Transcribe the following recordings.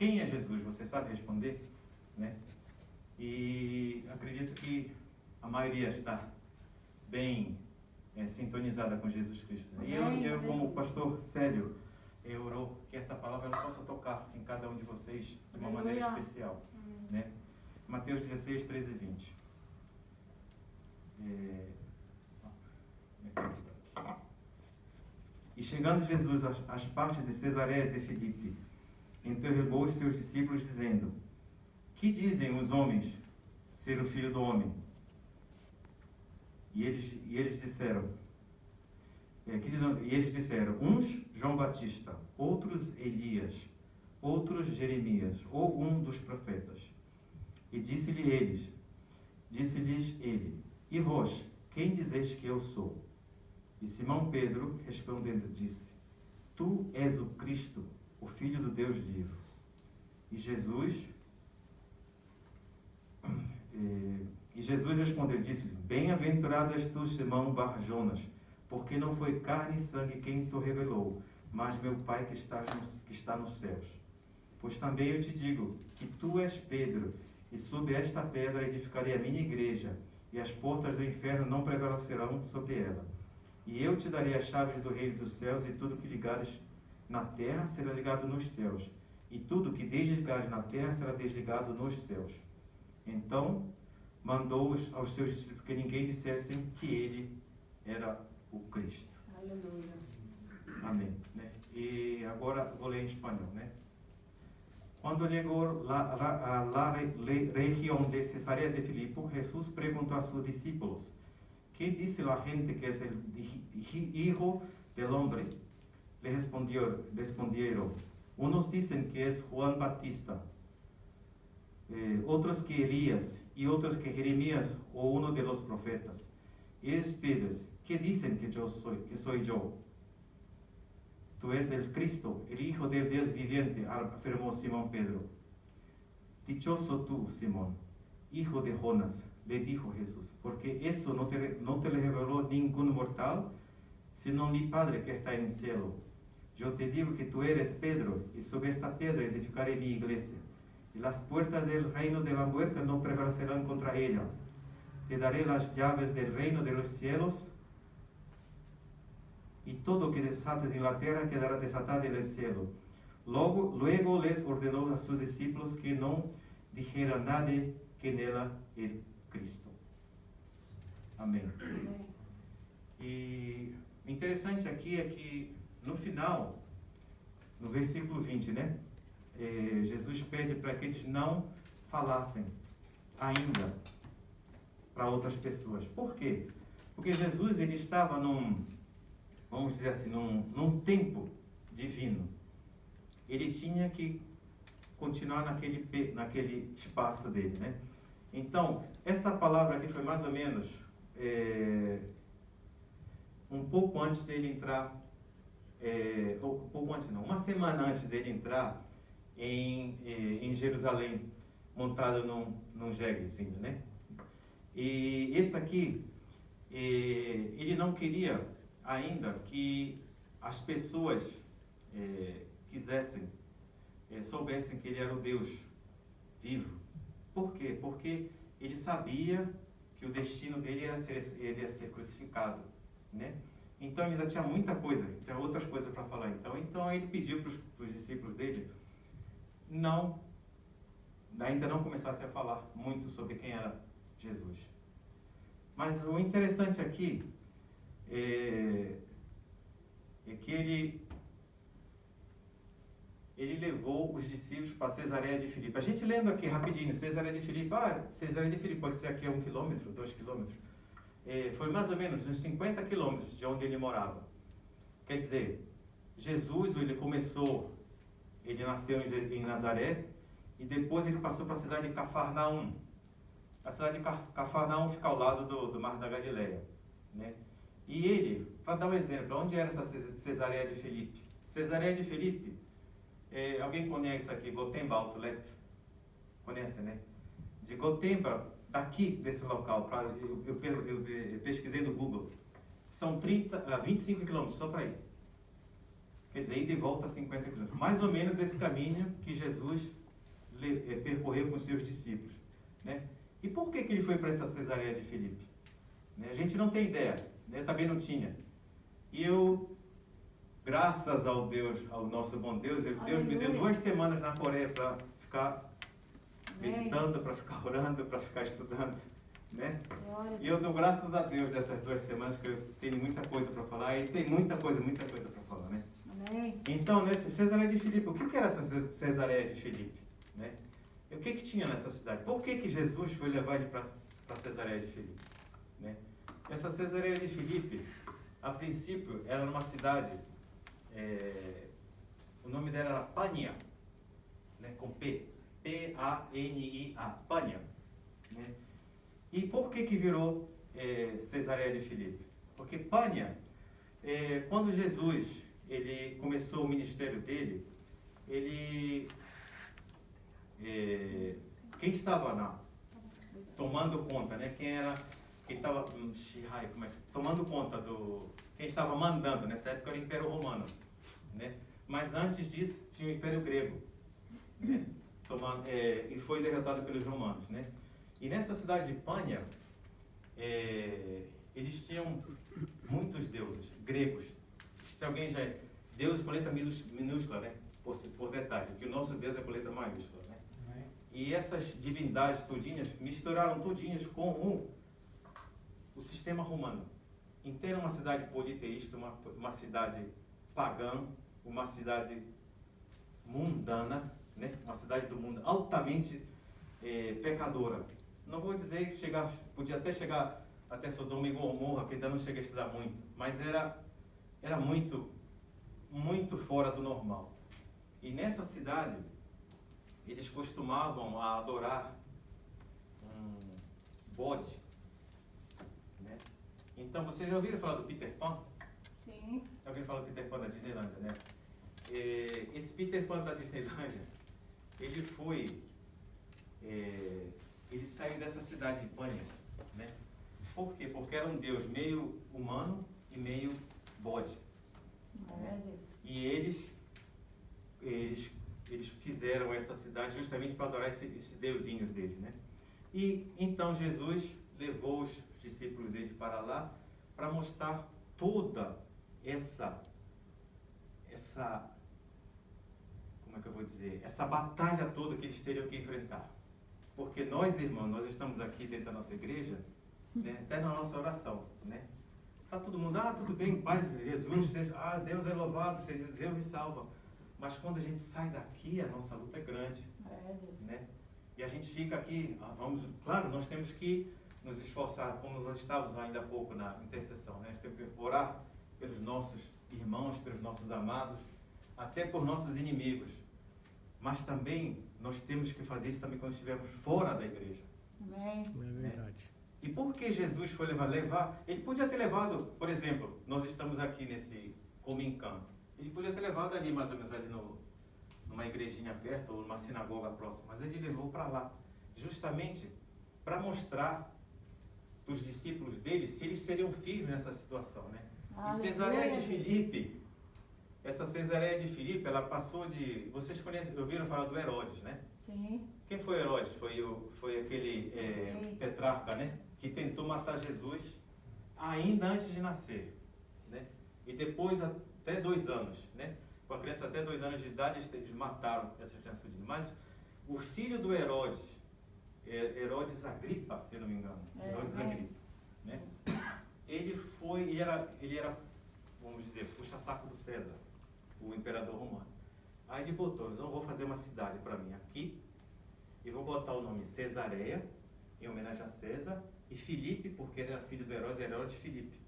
quem é Jesus? Você sabe responder? Né? E acredito que a maioria está bem sintonizada com Jesus Cristo. Né? E eu, como pastor Célio, eu oro que essa palavra ela possa tocar em cada um de vocês de uma maneira especial. Né? Mateus 16, 13 e 20. E chegando Jesus às partes de Cesareia de Filipe, interrogou os seus discípulos, dizendo: Que dizem os homens ser o Filho do Homem? E eles disseram, uns João Batista, outros Elias, outros Jeremias, ou um dos profetas. E disse-lhes ele: E vós, quem dizeis que eu sou? E Simão Pedro, respondendo, disse: Tu és o Cristo, o Filho do Deus vivo. E Jesus respondeu, disse-lhe: Bem-aventurado és tu, Simão Bar-Jonas, porque não foi carne e sangue quem te revelou, mas meu Pai que está nos céus. Pois também eu te digo que tu és Pedro, e sobre esta pedra edificarei a minha igreja, e as portas do inferno não prevalecerão sobre ela. E eu te darei as chaves do reino dos céus, e tudo que ligares na terra será ligado nos céus, e tudo que desligares na terra será desligado nos céus. Então mandou aos seus discípulos que ninguém dissessem que ele era o Cristo. Aleluia. Amém. Né? E agora vou ler em espanhol, né? Quando llegó a la región de Cesarea de Filipo, Jesús preguntó a sus discípulos: ¿Qué dice la gente que es el Hijo del Hombre? Le respondieron: unos dicen que es Juan Bautista, otros que Elías, y otros que Jeremías o uno de los profetas. ¿Y ustedes qué dicen que soy yo? Tú eres el Cristo, el Hijo del Dios viviente, afirmó Simón Pedro. Dichoso tú, Simón, hijo de Jonas, le dijo Jesús, porque eso no te lo reveló ningún mortal, sino mi Padre que está en el cielo. Yo te digo que tú eres Pedro, y sobre esta piedra edificaré mi iglesia, y las puertas del reino de la muerte no prevalecerán contra ella. Te daré las llaves del reino de los cielos, y todo que desates en la tierra quedará desatado en el cielo. Luego les ordenó a sus discípulos que no dijera a nadie que en él el Cristo. Amém. E o interessante aqui é que no final, no versículo 20, né? Jesus pede para que eles não falassem ainda para outras pessoas. Por quê? Porque Jesus ele estava vamos dizer assim, num tempo divino. Ele tinha que continuar naquele espaço dele, né? Então, essa palavra aqui foi mais ou menos um pouco antes dele entrar, um pouco antes não, uma semana antes dele entrar em Jerusalém, montado num jeguezinho, né? E esse aqui, ele não queria ainda que as pessoas soubessem que ele era o Deus vivo. Por quê? Porque ele sabia que o destino dele ele ia ser crucificado, né? Então ele ainda tinha muita coisa, tinha outras coisas para falar. Então ele pediu para os discípulos dele ainda não começassem a falar muito sobre quem era Jesus. Mas o interessante aqui é que ele levou os discípulos para Cesareia de Filipe. A gente lendo aqui rapidinho, Cesareia de Filipe, Cesareia de Filipe pode ser aqui a 1 quilômetro, 2 quilômetros. Foi mais ou menos uns 50 quilômetros de onde ele morava. Quer dizer, Jesus, ele nasceu em Nazaré e depois ele passou para a cidade de Cafarnaum. A cidade de Cafarnaum fica ao lado do Mar da Galileia, né? E ele, para dar um exemplo, onde era essa Cesareia de Filipe? Cesareia de Filipe, alguém conhece aqui Gotemba Outlet? Conhece, né? De Gotemba, daqui desse local, eu pesquisei no Google, são 25 quilômetros só para ir. Quer dizer, ida e volta 50 quilômetros. Mais ou menos esse caminho que Jesus percorreu com os seus discípulos. Né? E por que ele foi para essa Cesareia de Filipe? Né? A gente não tem ideia, né? Também não tinha. E eu, graças ao Deus, ao nosso bom Deus, Deus me deu 2 semanas na Coreia para ficar meditando, para ficar orando, para ficar estudando. Né? E eu dou graças a Deus dessas 2 semanas, que eu tenho muita coisa para falar, e tem muita coisa para falar. Né? Amém. Então, nessa Cesareia de Filipe, o que era essa Cesareia de Filipe? Né? E o que tinha nessa cidade? Por que Jesus foi levar ele para Cesareia de Filipe? Né? Essa Cesareia de Filipe, a princípio, era numa cidade, o nome dela era Pania, né? Com P, P-A-N-I-A, Pania. Né? E por que virou Cesareia de Filipe? Porque Pania, quando Jesus ele começou o ministério dele, quem estava lá tomando conta, né? Quem estava tomando conta quem estava mandando nessa época era o Império Romano, né? Mas antes disso tinha o Império Grego, né? E foi derrotado pelos romanos, né? E nessa cidade de Pânia, eles tinham muitos deuses gregos. Se alguém já Deus com letra minúscula, né? Por detalhe, que o nosso Deus é com letra maiúscula, né? E essas divindades todinhas misturaram todinhas com o sistema romano. Então era uma cidade politeísta, uma cidade pagã, uma cidade mundana, né? Uma cidade do mundo altamente pecadora. Não vou dizer que podia até chegar até Sodoma e Gomorra, que ainda não cheguei a estudar muito, mas era muito, muito fora do normal. E nessa cidade, eles costumavam adorar um bode, né? Então, vocês já ouviram falar do Peter Pan? Sim. Já ouviram falar do Peter Pan da Disneylândia, né? Esse Peter Pan da Disneylândia, ele saiu dessa cidade de Pânias, né? Por quê? Porque era um deus meio humano e meio bode. Né? E eles fizeram essa cidade justamente para adorar esse deusinho deles, né? E então Jesus levou os discípulos dele para lá para mostrar toda essa como é que eu vou dizer? Essa batalha toda que eles teriam que enfrentar. Porque nós, irmãos, nós estamos aqui dentro da nossa igreja, né, até na nossa oração, né? Tá todo mundo, tudo bem, paz, Jesus, Deus é louvado, Deus me salva. Mas quando a gente sai daqui, a nossa luta é grande, né? E a gente fica aqui, claro, nós temos que nos esforçar, como nós estávamos ainda há pouco na intercessão, né? Nós temos que orar pelos nossos irmãos, pelos nossos amados, até por nossos inimigos. Mas também nós temos que fazer isso também quando estivermos fora da igreja. Amém. É verdade. E por que Jesus foi levar? Ele podia ter levado, por exemplo, nós estamos aqui nesse Comincã. Ele podia ter levado ali, mais ou menos ali numa igrejinha perto ou numa sinagoga próxima, mas ele levou para lá, justamente para mostrar para os discípulos dele se eles seriam firmes nessa situação, né? E Cesareia de Filipe, essa Cesareia de Filipe, ela passou de... Vocês ouviram falar do Herodes, né? Sim. Quem foi Herodes? Foi aquele tetrarca, né? Que tentou matar Jesus ainda antes de nascer, né? E depois até 2 anos, né? Com a criança até 2 anos de idade, eles mataram essa criança. Mas o filho do Herodes, Herodes Agripa, se eu não me engano, Herodes Agripa, né? Ele era, vamos dizer, puxa-saco do César, o imperador romano. Aí ele botou, eu vou fazer uma cidade para mim aqui, e vou botar o nome Cesareia, em homenagem a César, e Filipe, porque ele era filho do Herodes, Herodes Filipe,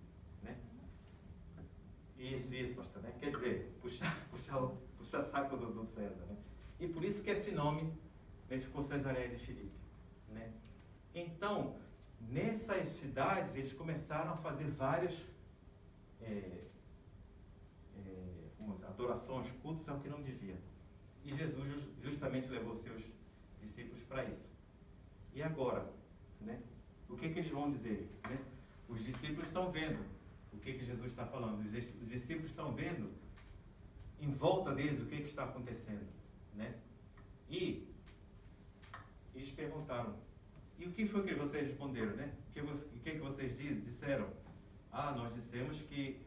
né? Isso, pastor, né? Quer dizer, puxar saco do César, né? E por isso que esse nome ficou Cesareia de Filipe, né? Então, nessas cidades, eles começaram a fazer várias adorações, cultos ao que não devia. E Jesus justamente levou seus discípulos para isso. E agora, né? O que eles vão dizer, né? Os discípulos estão vendo o que Jesus está falando. Os discípulos estão vendo em volta deles o que está acontecendo, né? E eles perguntaram, e o que foi que vocês responderam, né? O que vocês disseram? Nós dissemos que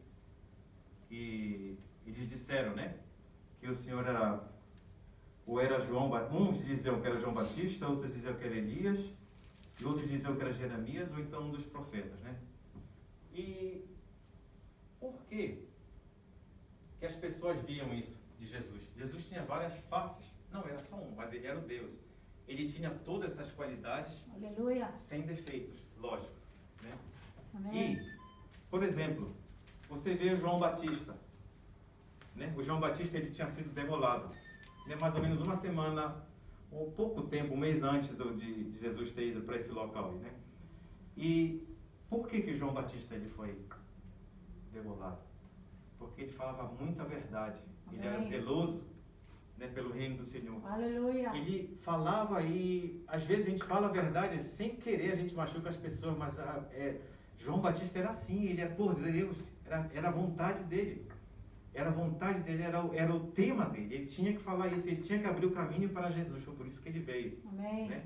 eles disseram, né? Que o Senhor era João, uns diziam que era João Batista, outros diziam que era Elias, e outros diziam que era Jeremias, ou então um dos profetas, né? E por que as pessoas viam isso de Jesus? Jesus tinha várias faces, não era só um, mas ele era o Deus. Ele tinha todas essas qualidades, Aleluia. sem defeitos, lógico, né? Amém. E, por exemplo, você vê o João Batista, né? O João Batista, ele tinha sido degolado, né? Mais ou menos uma semana, ou pouco tempo, um mês antes de Jesus ter ido para esse local, né? E por que João Batista ele foi degolado? Porque ele falava muita verdade. Amém. Ele era zeloso, né, pelo reino do Senhor. Aleluia. Ele falava e às vezes a gente fala a verdade sem querer, a gente machuca as pessoas, mas João Batista era assim, ele era por Deus, era a vontade dele. Era a vontade dele, era o tema dele. Ele tinha que falar isso, ele tinha que abrir o caminho para Jesus, foi por isso que ele veio. Amém. Né?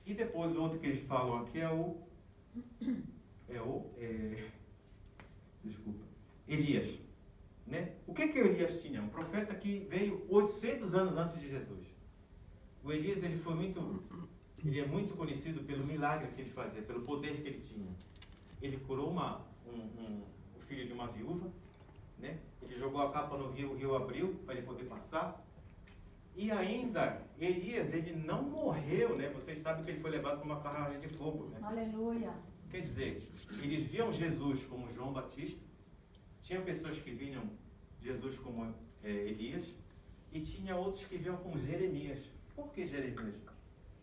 E depois o outro que eles falam aqui Elias. Né? O que Elias tinha? Um profeta que veio 800 anos antes de Jesus. O Elias ele é muito conhecido pelo milagre que ele fazia, pelo poder que ele tinha. Ele curou o filho de uma viúva, né? Ele jogou a capa no rio, o rio abriu para ele poder passar. E ainda, Elias, ele não morreu, né? Vocês sabem que ele foi levado para uma carruagem de fogo, né? Aleluia. Quer dizer, eles viam Jesus como João Batista, tinha pessoas que viam Jesus como Elias, e tinha outros que viam como Jeremias. Por que Jeremias?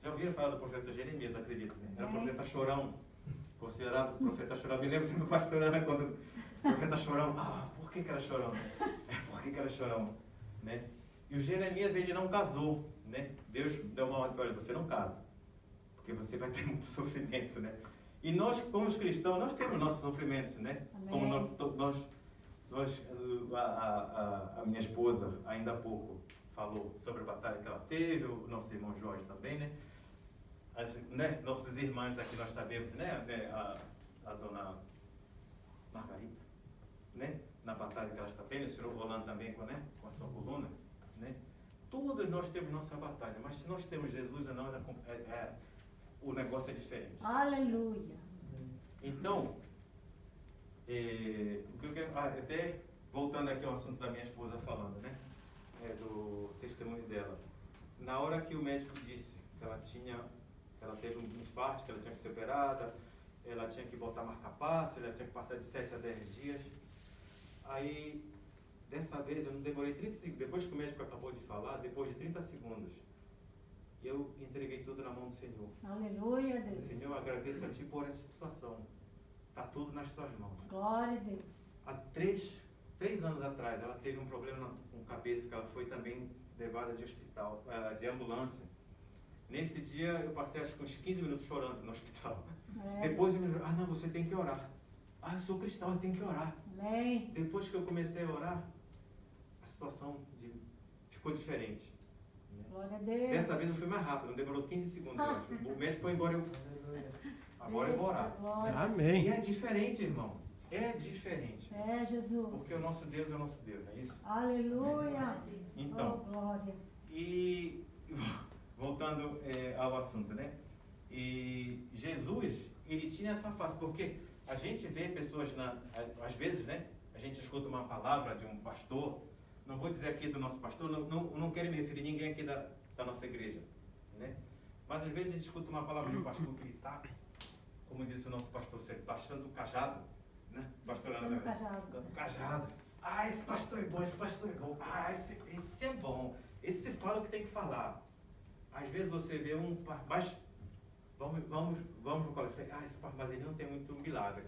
Já ouviram falar do profeta Jeremias, acredito, né? Era o profeta chorão, considerado profeta chorão. Me lembro sempre do pastor Ana, quando o profeta chorão, por que era chorão? Por que era chorão? Né? E o Jeremias, ele não casou, né? Deus deu uma ordem para ele, você não casa, porque você vai ter muito sofrimento, né? E nós, como os cristãos, nós temos nossos sofrimentos, né? Amém. Como a minha esposa, ainda há pouco, falou sobre a batalha que ela teve, o nosso irmão Jorge também, né? Né? Nossas irmãs aqui nós sabemos, né? A dona Margarida, né? Na batalha que ela está tendo, o senhor Rolando também com a sua coluna, né? Todos nós temos nossa batalha, mas se nós temos Jesus, o negócio é diferente. Aleluia. Então, o que eu quero, até voltando aqui ao assunto da minha esposa falando, né? Do testemunho dela. Na hora que o médico disse que ela teve um infarto, que ela tinha que ser operada, ela tinha que botar marca-passo, ela tinha que passar de 7 a 10 dias. Aí, dessa vez, eu não demorei 30 segundos. Depois que o médico acabou de falar, depois de 30 segundos, eu entreguei tudo na mão do Senhor. Aleluia, Deus. Senhor, eu agradeço a Ti por essa situação. Está tudo nas Tuas mãos. Glória a Deus. Há 3 anos atrás, ela teve um problema com a cabeça, que ela foi também levada de hospital, de ambulância. Nesse dia, eu passei acho que uns 15 minutos chorando no hospital. Depois eu me não, você tem que orar. Eu sou cristão, eu tenho que orar. Amém. Depois que eu comecei a orar, a situação ficou diferente. Glória a Deus. Dessa vez eu fui mais rápido, não demorou 15 segundos, eu acho. O médico foi embora, agora eu vou orar. Amém. E é diferente, irmão. É diferente. É, Jesus. Porque o nosso Deus é o nosso Deus, não é isso? Aleluia. Então, glória. E voltando ao assunto, né? E Jesus, ele tinha essa face, porque a gente vê pessoas, às vezes, né? A gente escuta uma palavra de um pastor, não vou dizer aqui do nosso pastor, não quero me referir a ninguém aqui da nossa igreja, né? Mas às vezes a gente escuta uma palavra de um pastor que está, como disse o nosso pastor, bastante o cajado, né? Pastor Ana, o cajado. Esse pastor é bom, esse pastor é bom. Esse é bom. Esse fala o que tem que falar. Às vezes você vê mas vamos falar assim, esse pastor, mas ele não tem muito milagre.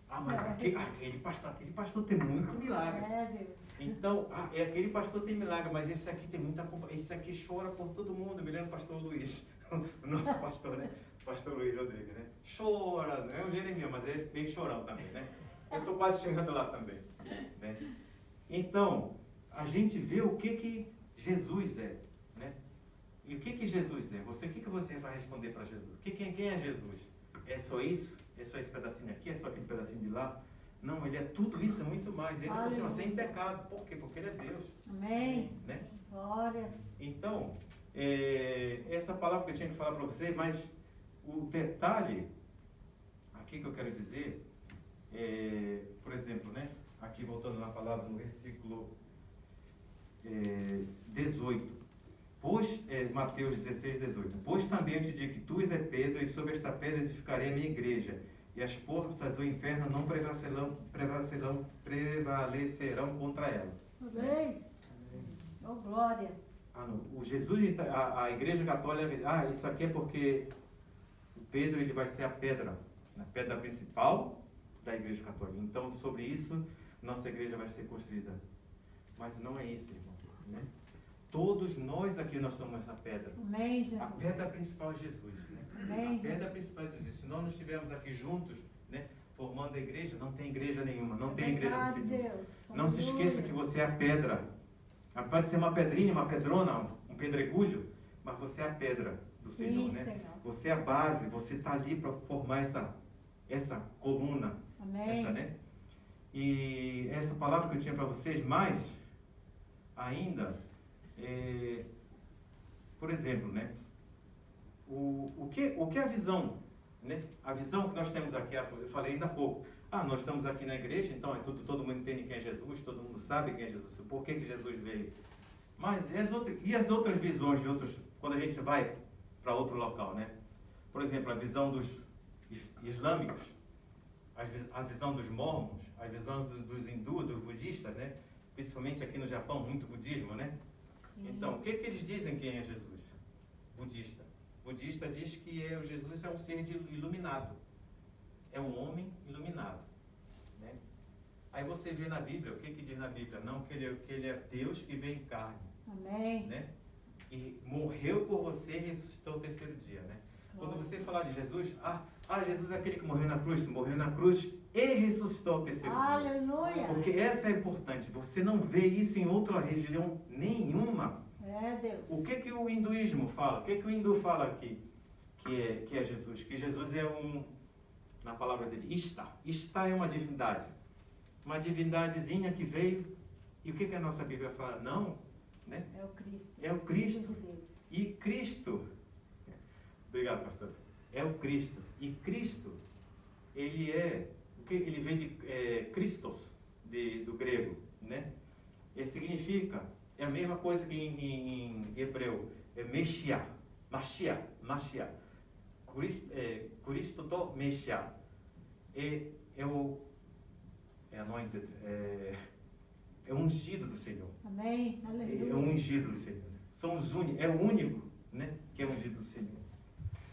Mas aquele pastor tem muito milagre. É, Deus. Então, aquele pastor tem milagre, mas esse aqui tem muita culpa. Esse aqui chora por todo mundo. Me lembro do pastor Luiz, o nosso pastor, né? Pastor Luiz Rodrigues, né? Chora, não é o Jeremias, mas é bem chorão também, né? Eu estou quase chegando lá também, né? Então, a gente vê o que Jesus é, né? E o que Jesus é? O que você vai responder para Jesus? Quem é Jesus? É só isso? É só esse pedacinho aqui? É só aquele pedacinho de lá? Não, ele é tudo isso e muito mais. Ele por cima sem pecado. Por quê? Porque ele é Deus. Amém. Né? Glórias. Então, essa palavra que eu tinha que falar para você, mas o detalhe aqui que eu quero dizer, por exemplo, né? Aqui voltando na palavra, no versículo 18. Mateus 16, 18. Pois também eu te digo que tu és Pedro, e sobre esta pedra edificarei a minha igreja, e as portas do inferno não prevalecerão contra ela. Amém. Oh, glória. O Jesus, a igreja católica diz, isso aqui é porque o Pedro ele vai ser a pedra principal da igreja católica. Então, sobre isso, nossa igreja vai ser construída. Mas não é isso, irmão. Né? Todos nós aqui, nós somos essa pedra. Amém, Jesus. A pedra principal é Jesus. Né? Amém, a pedra principal é Jesus. Se nós não estivermos aqui juntos, né, formando a igreja, não tem igreja nenhuma. Não tem igreja do Senhor. Deus. Não se esqueça que você é a pedra. Pode ser uma pedrinha, uma pedrona, um pedregulho, mas você é a pedra do Senhor. Sim, né? Senhor. Você é a base, você está ali para formar essa coluna. Amém. Né? E essa palavra que eu tinha para vocês, mais ainda, por exemplo, né? O que é a visão? Né? A visão que nós temos aqui, eu falei ainda há pouco. Nós estamos aqui na igreja, então todo mundo entende quem é Jesus, todo mundo sabe quem é Jesus, por que Jesus veio. Mas e as outras visões de outros, quando a gente vai para outro local, né? Por exemplo, a visão dos islâmicos, a visão dos mormons, a visão dos hindus, dos budistas, né? Principalmente aqui no Japão, muito budismo, né? Sim. Então, o que eles dizem quem é Jesus? Budista. Budista diz que Jesus é um ser iluminado. É um homem iluminado. Né? Aí você vê na Bíblia, o que diz na Bíblia? Não, que ele é Deus que veio em carne. Amém. Né? E morreu por você e ressuscitou ao terceiro dia. Né? Quando você falar de Jesus, Jesus é aquele que morreu na cruz e ressuscitou ao terceiro dia. Aleluia. Porque essa é importante. Você não vê isso em outra religião nenhuma. Deus. O que o hinduísmo fala? O que o hindu fala aqui? Que é Jesus? Que Jesus é na palavra dele, Ishtar. Ishtar é uma divindade. Uma divindadezinha que veio. E o que a nossa Bíblia fala? Não. Né? É o Cristo. É o Cristo. Filho de Deus. E Cristo. Obrigado, pastor. É o Cristo. E Cristo, ele vem de Christos, do grego. Né? Ele significa, é a mesma coisa que em hebreu, é Mashiach. Cristo to Mashiach. É o ungido do Senhor. Amém. Aleluia. É o ungido do Senhor. É o único, né, que é ungido do Senhor.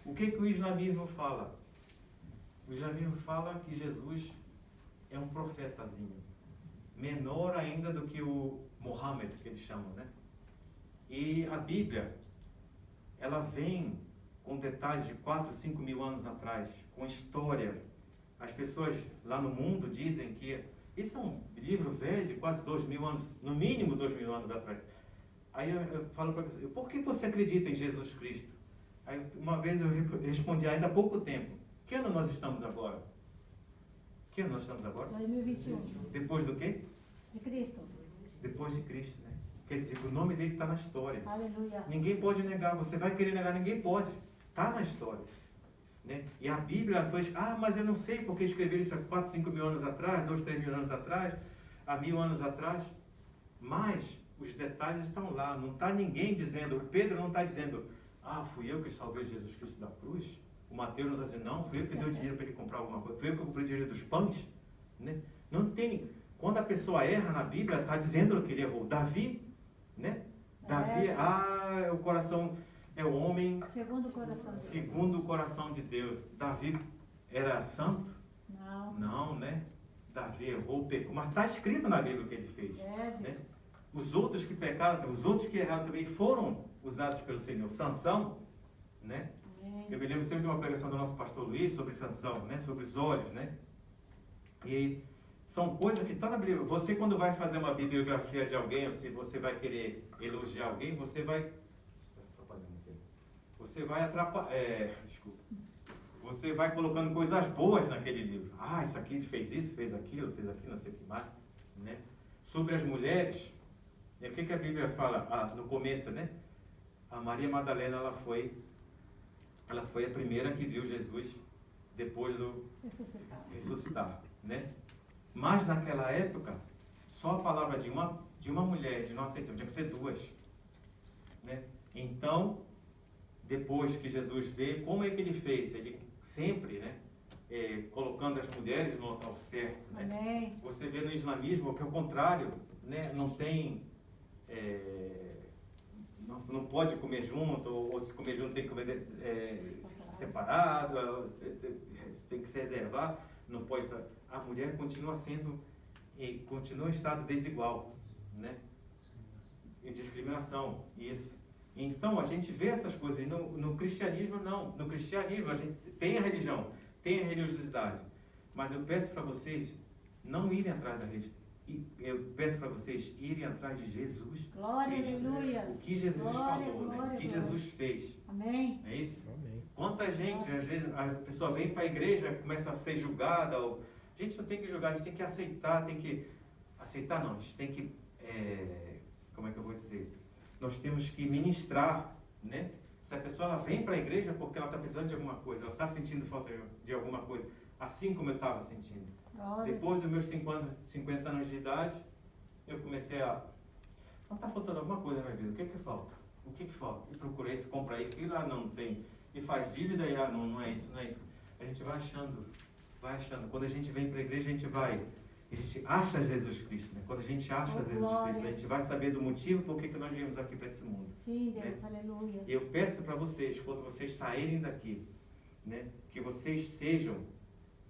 O que o islamismo fala? O islamismo fala que Jesus é um profetazinho. Menor ainda do que o Mohammed, que eles chamam, né? E a Bíblia, ela vem com detalhes de 4, 5 mil anos atrás, com história. As pessoas lá no mundo dizem que isso é um livro velho de quase 2.000 anos, no mínimo 2.000 anos atrás. Aí eu falo para você, por que você acredita em Jesus Cristo? Aí uma vez eu respondi ainda há pouco tempo, que ano nós estamos agora? Que ano nós estamos agora? 2021. Depois do quê? De Cristo. Depois de Cristo, né? Quer dizer, o nome dele está na história. Aleluia. Ninguém pode negar, você vai querer negar, ninguém pode. Está na história. Né? E a Bíblia foi, mas eu não sei porque escreveram isso há 4, 5 mil anos atrás, 2, 3 mil anos atrás, há 1000 anos atrás. Mas os detalhes estão lá, não está ninguém dizendo, Pedro não está dizendo, fui eu que salvei Jesus Cristo da cruz. O Mateus não está dizendo, não, fui eu que dei o dinheiro para ele comprar alguma coisa, fui eu que comprei o dinheiro dos pães. Né? Não tem, quando a pessoa erra na Bíblia, está dizendo que ele errou. Davi, né? Davi, o coração é o homem segundo o coração de Deus. Segundo o coração de Deus. Davi era santo? Não. Não, né? Davi errou, pecou, mas está escrito na Bíblia o que ele fez. Né? Os outros que pecaram, os outros que erraram também foram usados pelo Senhor. Sansão, né? Eu me lembro sempre de uma pregação do nosso pastor Luiz sobre Sansão, né? Sobre os olhos, né? E São coisas que estão na Bíblia. Você, quando vai fazer uma bibliografia de alguém, ou se você vai querer elogiar alguém, você vai... Você vai desculpa. Você vai colocando coisas boas naquele livro. Ah, isso aqui fez isso, fez aquilo, não sei o que mais. Né? Sobre as mulheres, o que a Bíblia fala? No começo, né? A Maria Madalena, ela foi a primeira que viu Jesus depois do ressuscitar, né? Mas naquela época, só a palavra de uma mulher, de não aceitar, tinha que ser duas, né? Então, depois que Jesus veio, como é que ele fez? Ele sempre, né? Colocando as mulheres no local certo, né? Amém. Você vê no islamismo que é o contrário, né? Não tem... não pode comer junto, ou se comer junto tem que comer separado, tem que se reservar, não pode... A mulher continua continua em estado desigual, né? E discriminação, isso. Então, a gente vê essas coisas, e no cristianismo não. No cristianismo a gente tem a religião, tem a religiosidade, mas eu peço para vocês não irem atrás da religião. Eu peço para vocês irem atrás de Jesus. Glória, Cristo, aleluia. o que Jesus Glória, falou, glória, né? O que glória. Jesus fez. Amém. É isso? Amém. Quanta gente, às vezes, a pessoa vem para a igreja, começa a ser julgada. A gente não tem que julgar, a gente tem que aceitar, aceitar não, a gente tem que, como é que eu vou dizer? Nós temos que ministrar, né? Se a pessoa ela vem para a igreja porque ela está precisando de alguma coisa, ela está sentindo falta de alguma coisa, assim como eu estava sentindo. Glória. Depois dos meus 50 anos de idade, eu comecei a... Não está faltando alguma coisa na minha vida, o que falta? O que falta? E procurei isso, compra aí, aquilo lá não tem. E faz dívida e não é isso, não é isso. A gente vai achando. Quando a gente vem para a igreja, a gente acha Jesus Cristo, né? Quando a gente acha Jesus Cristo, a gente vai saber do motivo por que nós viemos aqui para esse mundo. Sim, Deus, né? aleluia. E eu peço para vocês, quando vocês saírem daqui, né, que vocês sejam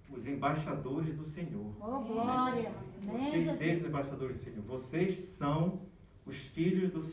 os embaixadores do Senhor. Oh, glória. Amém, Vocês Jesus. sejam os embaixadores do Senhor. Vocês são os filhos do Senhor.